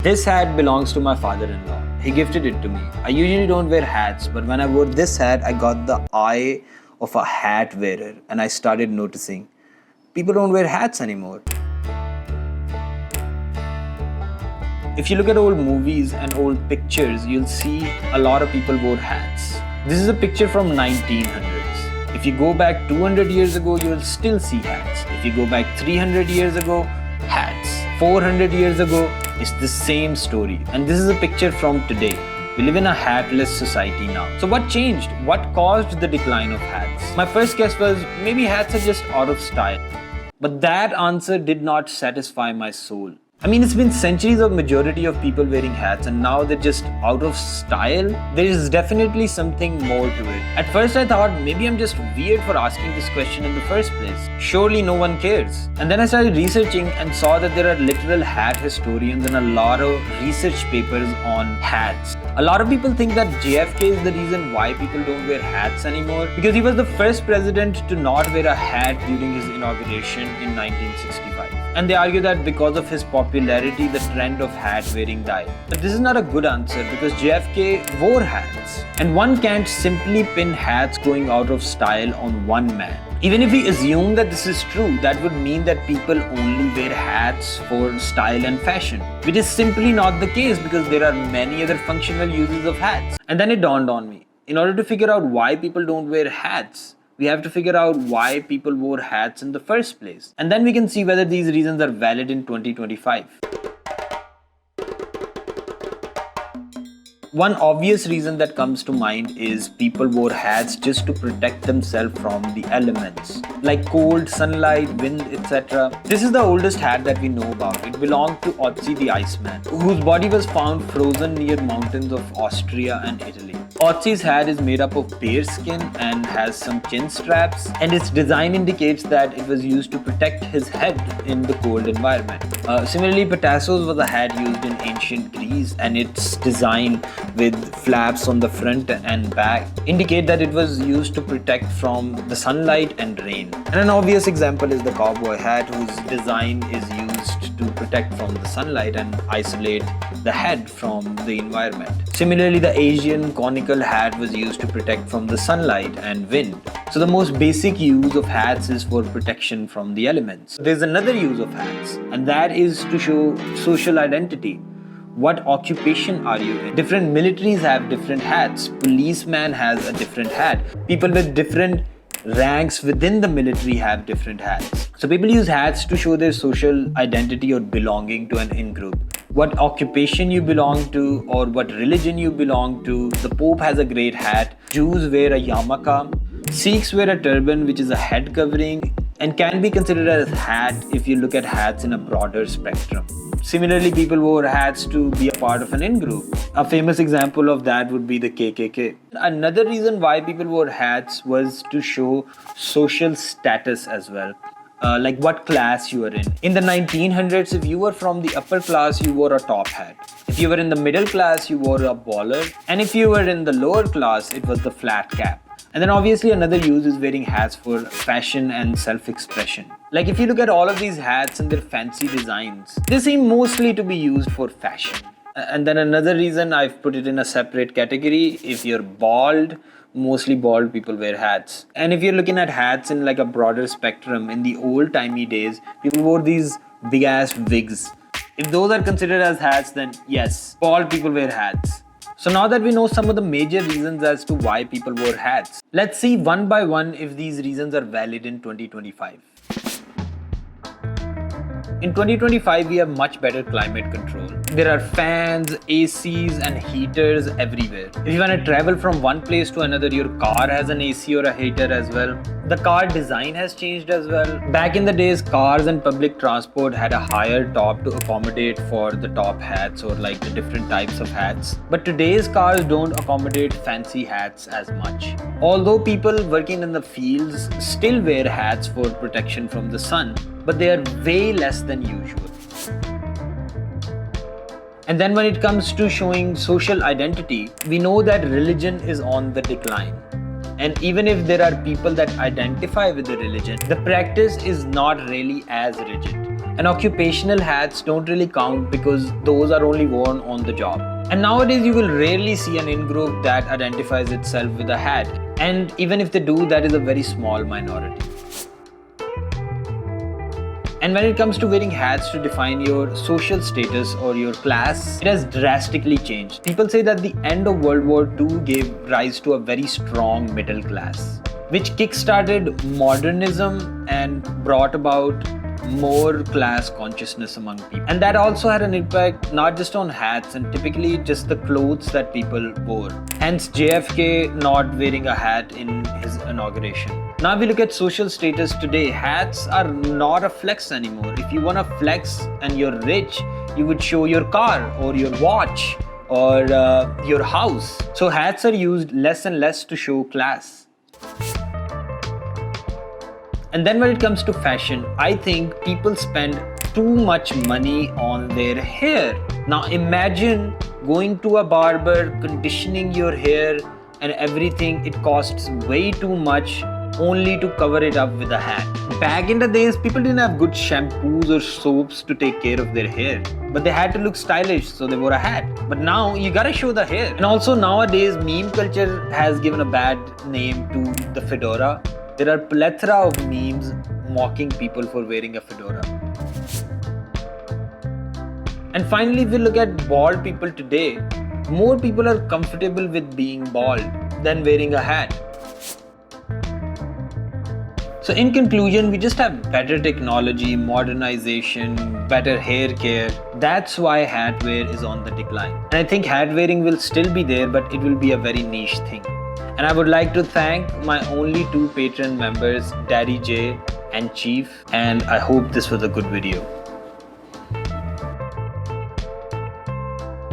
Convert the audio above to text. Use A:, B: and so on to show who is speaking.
A: This hat belongs to my father-in-law. He gifted it to me. I usually don't wear hats, but when I wore this hat, I got the eye of a hat wearer and I started noticing people don't wear hats anymore. If you look at old movies and old pictures, you'll see a lot of people wore hats. This is a picture from 1900s. If you go back 200 years ago, you'll still see hats. If you go back 300 years ago, hats. 400 years ago, it's the same story. And this is a picture from today. We live in a hatless society now. So what changed? What caused the decline of hats? My first guess was maybe hats are just out of style. But that answer did not satisfy my soul. I mean, it's been centuries of majority of people wearing hats and now they're just out of style. There is definitely something more to it. At first I thought maybe I'm just weird for asking this question in the first place. Surely no one cares. And then I started researching and saw that there are literal hat historians and a lot of research papers on hats. A lot of people think that JFK is the reason why people don't wear hats anymore because he was the first president to not wear a hat during his inauguration in 1965. And they argue that because of his popularity, the trend of hat wearing died. But this is not a good answer because JFK wore hats. And one can't simply pin hats going out of style on one man. Even if we assume that this is true, that would mean that people only wear hats for style and fashion, which is simply not the case because there are many other functional uses of hats. And then it dawned on me, in order to figure out why people don't wear hats, we have to figure out why people wore hats in the first place. And then we can see whether these reasons are valid in 2025. One obvious reason that comes to mind is people wore hats just to protect themselves from the elements, like cold, sunlight, wind, etc. This is the oldest hat that we know about. It belonged to Otzi the Iceman, whose body was found frozen near mountains of Austria and Italy. Otzi's hat is made up of bear skin and has some chin straps, and its design indicates that it was used to protect his head in the cold environment. Similarly, Pitasso's was a hat used in ancient Greece, and its design with flaps on the front and back indicate that it was used to protect from the sunlight and rain. And an obvious example is the cowboy hat, whose design is used to protect from the sunlight and isolate the head from the environment. Similarly, the Asian conical hat was used to protect from the sunlight and wind. So the most basic use of hats is for protection from the elements. There's another use of hats, and that is to show social identity. What occupation are you in? Different militaries have different hats. Policeman has a different hat. People with different ranks within the military have different hats. So people use hats to show their social identity or belonging to an in-group. What occupation you belong to or what religion you belong to. The Pope has a great hat. Jews wear a yarmulke. Sikhs wear a turban, which is a head covering and can be considered as a hat if you look at hats in a broader spectrum. Similarly, people wore hats to be a part of an in-group. A famous example of that would be the KKK. Another reason why people wore hats was to show social status as well. Like what class you were in. In the 1900s, if you were from the upper class, you wore a top hat. If you were in the middle class, you wore a bowler. And if you were in the lower class, it was the flat cap. And then obviously another use is wearing hats for fashion and self-expression. Like if you look at all of these hats and their fancy designs, they seem mostly to be used for fashion. And then another reason I've put it in a separate category, if you're bald, mostly bald people wear hats. And if you're looking at hats in like a broader spectrum, in the old-timey days, people wore these big-ass wigs. If those are considered as hats, then yes, bald people wear hats. So now that we know some of the major reasons as to why people wore hats, let's see one by one if these reasons are valid in 2025. In 2025, we have much better climate control. There are fans, ACs and heaters everywhere. If you want to travel from one place to another, your car has an AC or a heater as well. The car design has changed as well. Back in the days, cars and public transport had a higher top to accommodate for the top hats or like the different types of hats. But today's cars don't accommodate fancy hats as much. Although people working in the fields still wear hats for protection from the sun, but they are way less than usual. And then when it comes to showing social identity, we know that religion is on the decline. And even if there are people that identify with the religion, the practice is not really as rigid. And occupational hats don't really count because those are only worn on the job. And nowadays you will rarely see an in-group that identifies itself with a hat. And even if they do, that is a very small minority. And when it comes to wearing hats to define your social status or your class, it has drastically changed. People say that the end of World War II gave rise to a very strong middle class, which kick-started modernism and brought about more class consciousness among people. And that also had an impact not just on hats and typically just the clothes that people wore. Hence JFK not wearing a hat in his inauguration. Now we look at social status today. Hats are not a flex anymore. If you want to flex and you're rich, you would show your car or your watch or your house. So hats are used less and less to show class. And then when it comes to fashion, I think people spend too much money on their hair. Now imagine going to a barber, conditioning your hair and everything. It costs way too much only to cover it up with a hat. Back in the days, people didn't have good shampoos or soaps to take care of their hair, but they had to look stylish, so they wore a hat. But now you gotta show the hair. And also nowadays, meme culture has given a bad name to the fedora. There are plethora of memes mocking people for wearing a fedora. And finally, if we look at bald people today, more people are comfortable with being bald than wearing a hat. So in conclusion, we just have better technology, modernization, better hair care. That's why hat wear is on the decline. And I think hat wearing will still be there, but it will be a very niche thing. And I would like to thank my only 2 patron members, Daddy J and Chief. And I hope this was a good video.